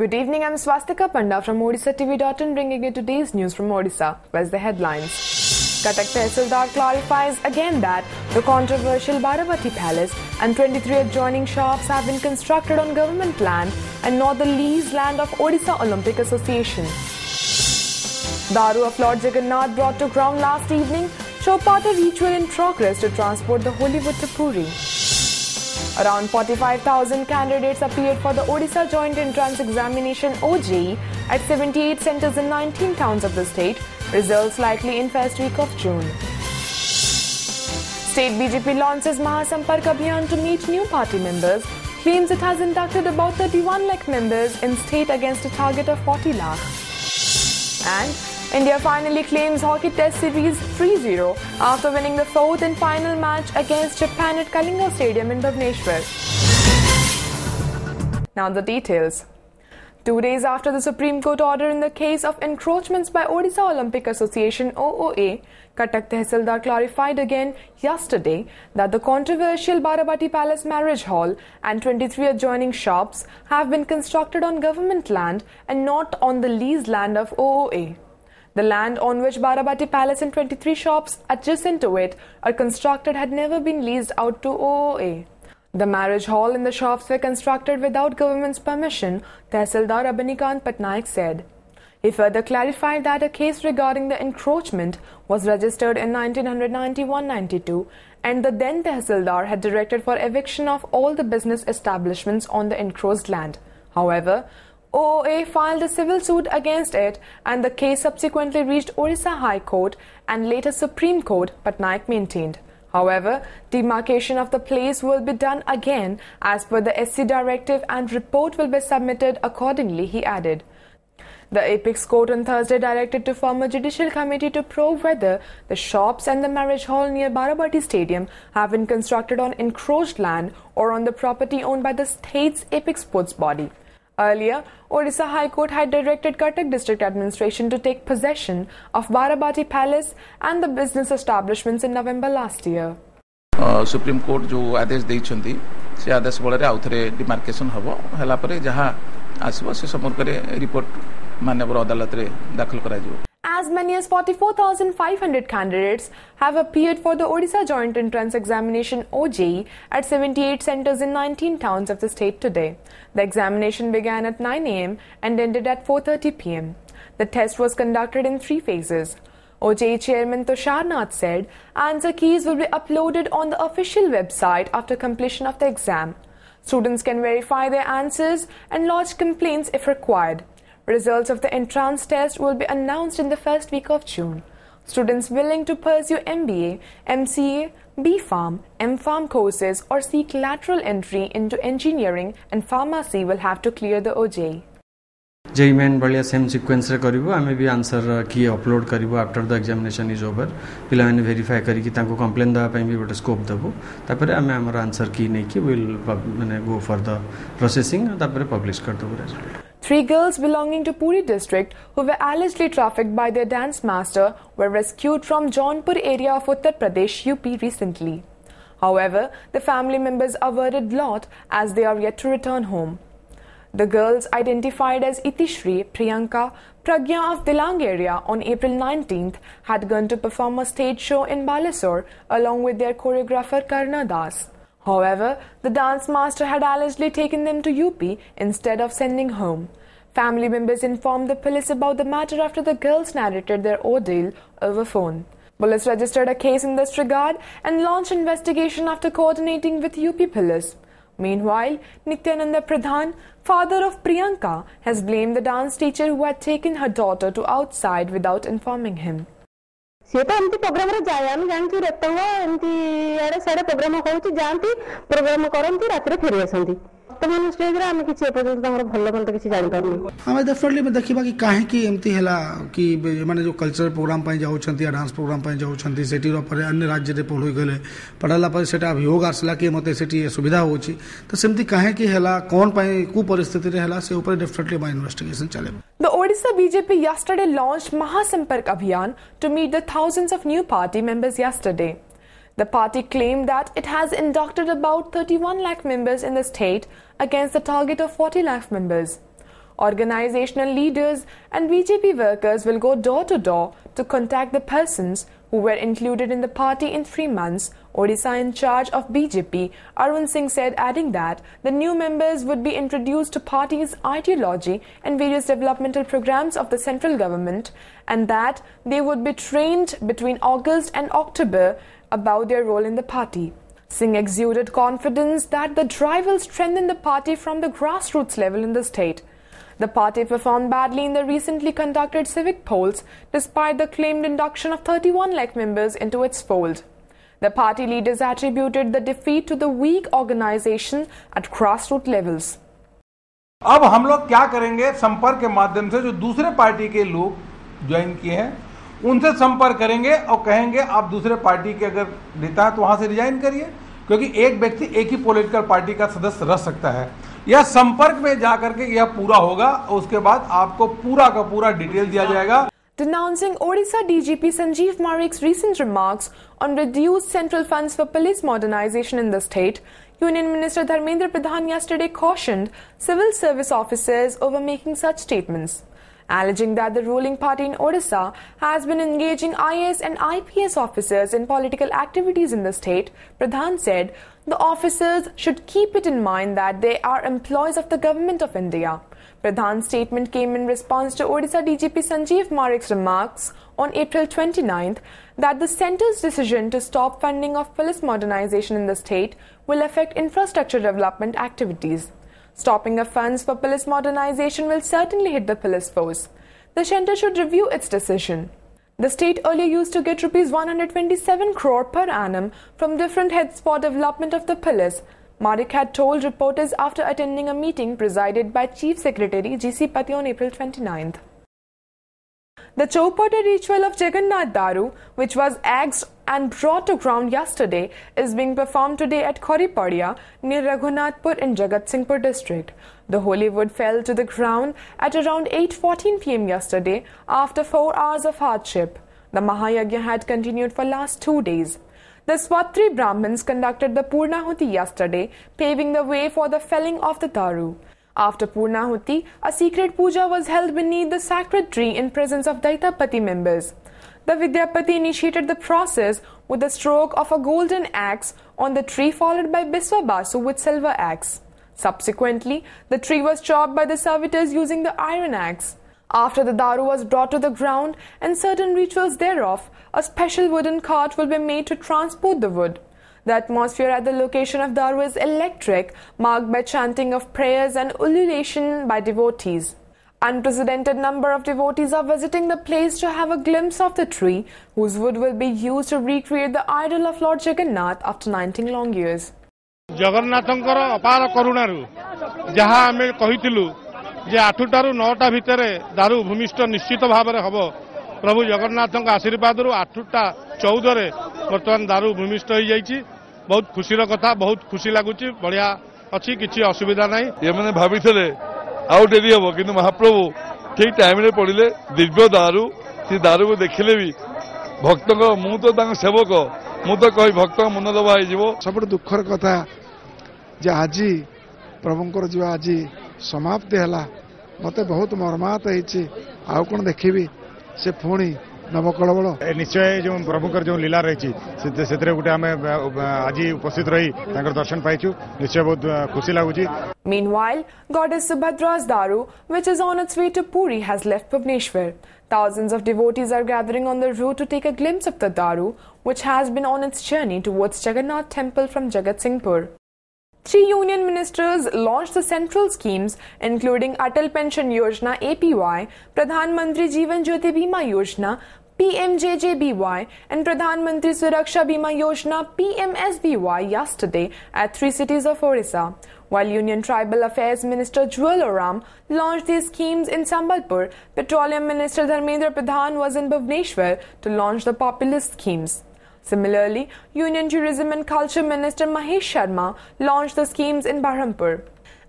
Good evening, I'm Swastika Panda from OdishaTV.in bringing you today's news from Odisha. Where's the headlines? Cuttack Tehsildar clarifies again that the controversial Baravati Palace and 23 adjoining shops have been constructed on government land and not the leased land of Odisha Olympic Association. Daru of Lord Jagannath brought to ground last evening show part a ritual in progress to transport the holy wood to Puri. Around 45,000 candidates appeared for the Odisha Joint Entrance Examination (OJE) at 78 centres in 19 towns of the state. Results likely in first week of June. State BJP launches Mahasampark Abhiyan to meet new party members. Claims it has inducted about 31 lakh members in state against a target of 40 lakh. And India finally claims Hockey Test Series 3-0 after winning the fourth and final match against Japan at Kalinga Stadium in Bhubaneswar. Now the details. 2 days after the Supreme Court order in the case of encroachments by Odisha Olympic Association (OOA), Cuttack Tehsildar clarified again yesterday that the controversial Baravati Palace Marriage Hall and 23 adjoining shops have been constructed on government land and not on the leased land of OOA. The land on which Baravati Palace and 23 shops adjacent to it are constructed had never been leased out to OOA. The marriage hall and the shops were constructed without government's permission, Tehsildar Abanikant Patnaik said. He further clarified that a case regarding the encroachment was registered in 1991-92 and the then Tehsildar had directed for eviction of all the business establishments on the encroached land. However, OOA filed a civil suit against it and the case subsequently reached Odisha High Court and later Supreme Court, Patnaik maintained. However, demarcation of the place will be done again as per the SC directive and report will be submitted accordingly, he added. The Apex Court on Thursday directed to form a judicial committee to probe whether the shops and the marriage hall near Baravati Stadium have been constructed on encroached land or on the property owned by the state's Apex Sports body. Earlier, Odisha High Court had directed Cuttack District Administration to take possession of Baravati Palace and the business establishments in November last year. Supreme court जो आदेश देइछंती से आदेश बଳରେ आउथरे demarcation हबो हला परे जहां आसीबो से समरकरे report माननीय अदालत रे दाखल करा जिवो. As many as 44,500 candidates have appeared for the Odisha Joint Entrance Examination (OJE) at 78 centres in 19 towns of the state today. The examination began at 9 a.m. and ended at 4:30 p.m. The test was conducted in 3 phases. OJE Chairman Tushar Nath said answer keys will be uploaded on the official website after completion of the exam. Students can verify their answers and lodge complaints if required. Results of the entrance test will be announced in the first week of June. Students willing to pursue MBA, MCA, B.Pharm, M.Pharm courses or seek lateral entry into engineering and pharmacy will have to clear the OJE. JEE main बढ़िया same sequence रे करिवो आमे भी answer की upload करिवो after the examination is over पिला माने verify करी कि तांको कंप्लेन दा पई भी गोटे स्कोप देबो तापरे आमे हमर आंसर की नै कि विल माने गो फॉर द प्रोसेसिंग तापरे पब्लिश कर देबो result. 3 girls belonging to Puri district who were allegedly trafficked by their dance master were rescued from Jaunpur area of Uttar Pradesh, UP recently. However, the family members averted lot as they are yet to return home. The girls, identified as Itishri, Priyanka, Pragya of Dilang area on April 19th, had gone to perform a stage show in Balasore along with their choreographer Karna Das. However, the dance master had allegedly taken them to UP instead of sending home. Family members informed the police about the matter after the girls narrated their ordeal over phone. Police registered a case in this regard and launched investigation after coordinating with UP police. Meanwhile, Nityananda Pradhan, father of Priyanka, has blamed the dance teacher who had taken her daughter to outside without informing him. सी तो एमती programme रे जाय हम जानती रहता हुआ एमती एडे सारे प्रोग्राम होउची जानती प्रोग्राम करंती रात रे फेरी आसंती तो मन स्टेज रे हम किछि एपर्यंत हमर भल्ल मन किछि जानि पारनी. हम डेफिनेटली में देखिबा कि काहे कि एमती हैला कि माने जो कल्चरल प्रोग्राम पय जाउछंती या डांस प्रोग्राम पय जाउछंती सेठी रो पर अन्य राज्य रे पढोई गले पढला पर सेटा अभियोग आसला कि मते सेठी सुविधा होउची तो सेमती काहे कि हैला कोन पय को परिस्थिति रे हैला से ऊपर डेफिनेटली माय इन्वेस्टिगेशन चले. The Odisha BJP yesterday launched Mahasampark Abhiyan to meet the thousands of new party members yesterday. The party claimed that it has inducted about 31 lakh members in the state against the target of 40 lakh members. Organizational leaders and BJP workers will go door to door to contact the persons who were included in the party in 3 months, Odisha in charge of BJP, Arun Singh said, adding that the new members would be introduced to party's ideology and various developmental programs of the central government, and that they would be trained between August and October about their role in the party. Singh exuded confidence that the drive will strengthen the party from the grassroots level in the state. The party performed badly in the recently conducted civic polls despite the claimed induction of 31 lakh members into its fold. The party leaders attributed the defeat to the weak organization at grassroots levels. अब हम लोग क्या करेंगे, संपर्क के माध्यम से जो दूसरे पार्टी के लोग ज्वाइन किए हैं उनसे संपर्क करेंगे और कहेंगे आप दूसरे पार्टी के अगर नेता है तो वहां से रिजाइन करिए, क्योंकि एक व्यक्ति एक ही पॉलिटिकल पार्टी का सदस्य रह सकता है। यह संपर्क में जाकर के यह पूरा होगा और उसके बाद आपको पूरा का पूरा डिटेल दिया जाएगा। Denouncing Odisha DGP Sanjeev Marik's recent remarks on reduced central funds for police modernization in the state, Union Minister Dharmendra Pradhan yesterday cautioned civil service officers over making such statements. Alleging that the ruling party in Odisha has been engaging IAS and IPS officers in political activities in the state, Pradhan said the officers should keep it in mind that they are employees of the Government of India. Pradhan's statement came in response to Odisha DGP Sanjeev Marik's remarks on April 29th that the centre's decision to stop funding of police modernization in the state will affect infrastructure development activities. Stopping of funds for police modernization will certainly hit the police force. The centre should review its decision. The state earlier used to get Rs 127 crore per annum from different heads for development of the police. Marik had told reporters after attending a meeting presided by Chief Secretary G.C. Pati on April 29th. The Chowpata ritual of Jagannath Daru, which was axed and brought to ground yesterday, is being performed today at Khoripadia near Raghunathpur in Jagatsinghpur district. The holy wood fell to the ground at around 8:14 p.m. yesterday after 4 hours of hardship. The Mahayagya had continued for last 2 days. The Swatri Brahmins conducted the Purnahuti yesterday, paving the way for the felling of the Daru. After Purnahuti, a secret puja was held beneath the sacred tree in presence of Daitapati members. The Vidyapati initiated the process with the stroke of a golden axe on the tree, followed by Biswabasu with silver axe. Subsequently, the tree was chopped by the servitors using the iron axe. After the Daru was brought to the ground and certain rituals thereof, a special wooden cart will be made to transport the wood. The atmosphere at the location of Daru is electric, marked by chanting of prayers and ululation by devotees. Unprecedented number of devotees are visiting the place to have a glimpse of the tree, whose wood will be used to recreate the idol of Lord Jagannath after 19 long years. जगन्नाथंकर अपार करुणारू जहाँ आम कहीलु जे 8टारू 9टा भितर दारू भूमिष्ठ निश्चित भाव में हम प्रभु जगन्नाथ आशीर्वाद 8टा 14 बर्तमान दारू भूमिष्ठ हो जाइए। बहुत खुशीर कथा, बहुत खुशी लगुच, बढ़िया अच्छी किसी असुविधा ना। ये मैंने भाई आउ डेरी हम कि महाप्रभु ठीक टाइम पड़े दिव्य दारू से दारू को देखिले भी भक्त मु तो सेवक मु तो कही भक्त मन दबा हो। सब दुखर कथा जे आज प्रभुंकर जो आज समाप्ति है मत बहुत मर्माहत होती आउ कौन देखी से पुणी नवकलबल निश्चय जो प्रभुकर जो लीला रही से गोटे आम आज उपस्थित रही दर्शन पाइचु, निश्चय बहुत खुशी लगुच। Meanwhile, goddess Subhadra's Daru, which is on its way to Puri, has left Bhubaneswar. Thousands of devotees are gathering on the route to take a glimpse of the Daru, which has been on its journey towards Jagannath Temple from Jagatsinghpur. 3 union ministers launched the central schemes including Atal Pension Yojana APY, Pradhan Mantri Jeevan Jyoti Bima Yojana PMJJBY and Pradhan Mantri Suraksha Bima Yojana PMSBY yesterday at 3 cities of Odisha. While Union Tribal Affairs Minister Jewel Oram launched these schemes in Sambalpur, Petroleum Minister Dharmendra Pradhan was in Bhubaneswar to launch the populist schemes. Similarly, Union Tourism and Culture Minister Mahesh Sharma launched the schemes in Berhampur.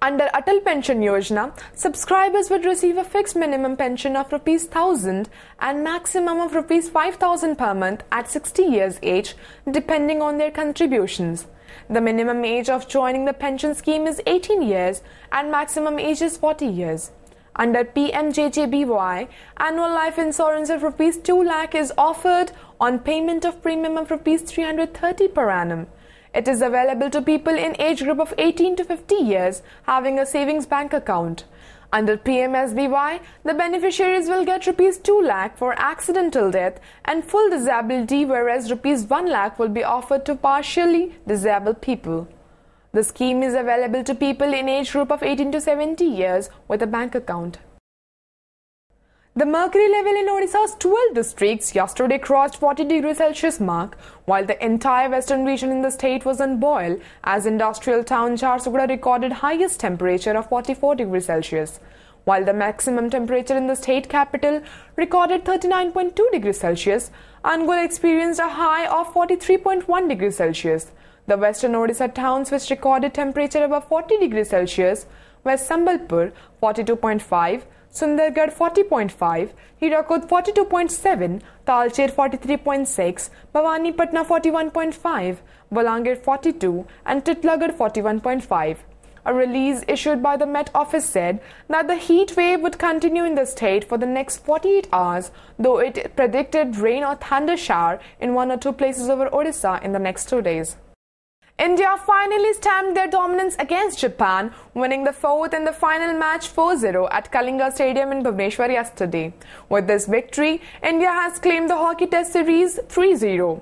Under Atal Pension Yojana, subscribers would receive a fixed minimum pension of ₹1,000 and maximum of ₹5,000 per month at 60 years age, depending on their contributions. The minimum age of joining the pension scheme is 18 years and maximum age is 40 years. Under PMJJBY, annual life insurance of Rs 2 lakh is offered on payment of premium of Rs 330 per annum. It is available to people in age group of 18 to 50 years having a savings bank account. Under PMSBY, the beneficiaries will get Rs 2 lakh for accidental death and full disability, whereas Rs 1 lakh will be offered to partially disabled people. The scheme is available to people in age group of 18 to 70 years with a bank account. The mercury level in Odisha's 12 districts yesterday crossed 40 degrees Celsius mark, while the entire western region in the state was on boil as industrial town Jharsuguda recorded highest temperature of 44 degrees Celsius, while the maximum temperature in the state capital recorded 39.2 degrees Celsius. Angul experienced a high of 43.1 degrees Celsius. The western Odisha towns which recorded temperature above 40 degrees Celsius were Sambalpur 42.5, Sundargarh 40.5, Hirakud 42.7, Talcher 43.6, Bhawanipatna 41.5, Balangir 42 and Titlagarh 41.5. A release issued by the Met Office said that the heat wave would continue in the state for the next 48 hours, though it predicted rain or thunder shower in 1 or 2 places over Odisha in the next 2 days. India finally stamped their dominance against Japan, winning the fourth and the final match 4-0 at Kalinga Stadium in Bhubaneswar yesterday. With this victory, India has claimed the Hockey Test Series 3-0.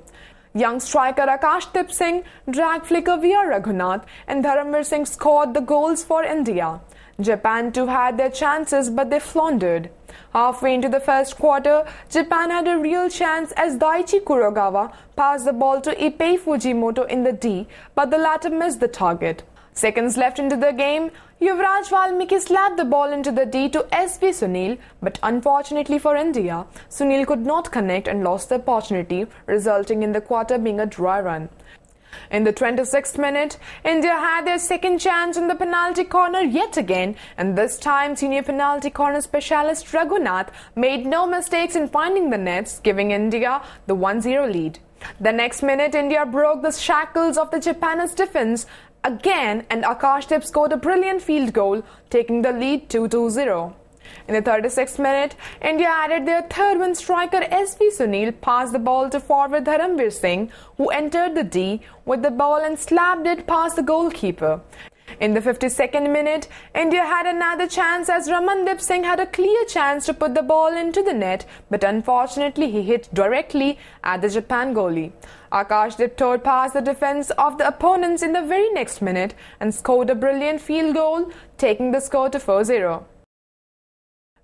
Young striker Akashdeep Singh, drag flicker VR Raghunath and Dharamveer Singh scored the goals for India. Japan too had their chances, but they floundered. Halfway into the first quarter, Japan had a real chance as Daichi Kurogawa passed the ball to Ipei Fujimoto in the D, but the latter missed the target. Seconds left into the game, Yuvraj Valmiki slapped the ball into the D to SV Sunil, but unfortunately for India, Sunil could not connect and lost the opportunity, resulting in the quarter being a dry run. In the 26th minute, India had their second chance in the penalty corner yet again, and this time senior penalty corner specialist Raghunath made no mistakes in finding the nets, giving India the 1-0 lead. The next minute, India broke the shackles of the Japanese defense again, and Akashdeep scored a brilliant field goal, taking the lead 2-0. In the 36th minute, India added their third when striker SV Sunil passed the ball to forward Dharamveer Singh, who entered the D with the ball and slapped it past the goalkeeper. In the 52nd minute, India had another chance as Ramandeep Singh had a clear chance to put the ball into the net, but unfortunately he hit directly at the Japan goalie. Akashdeep tore past the defense of the opponents in the very next minute and scored a brilliant field goal, taking the score to 4-0.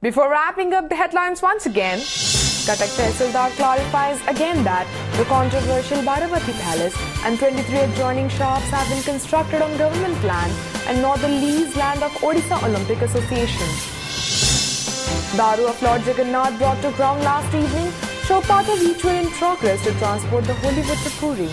Before wrapping up the headlines once again, Cuttack Tehsildar clarifies again that the controversial Baravati Palace and 23 adjoining shops have been constructed on government land and not the leased land of Odisha Olympic Association. Daru of Lord Jagannath brought to ground last evening show part of ritual in progress to transport the holy wood to Puri.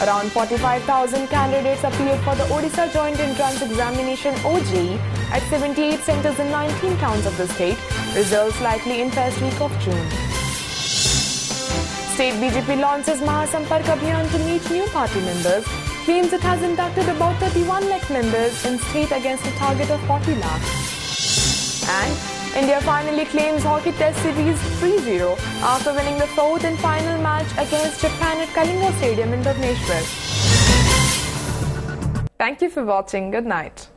Around 45,000 candidates appeared for the Odisha Joint Entrance Examination OJE at 78 centres in 19 towns of the state, results likely in first week of June. State BJP launches Mahasampark Abhiyan to meet new party members, claims it has inducted about 31 lakh members in state against a target of 40 lakh. And India finally claims Hockey Test Series 3-0 after winning the fourth and final match against Japan at Kalinga Stadium in Bhubaneswar. Thank you for watching. Good night.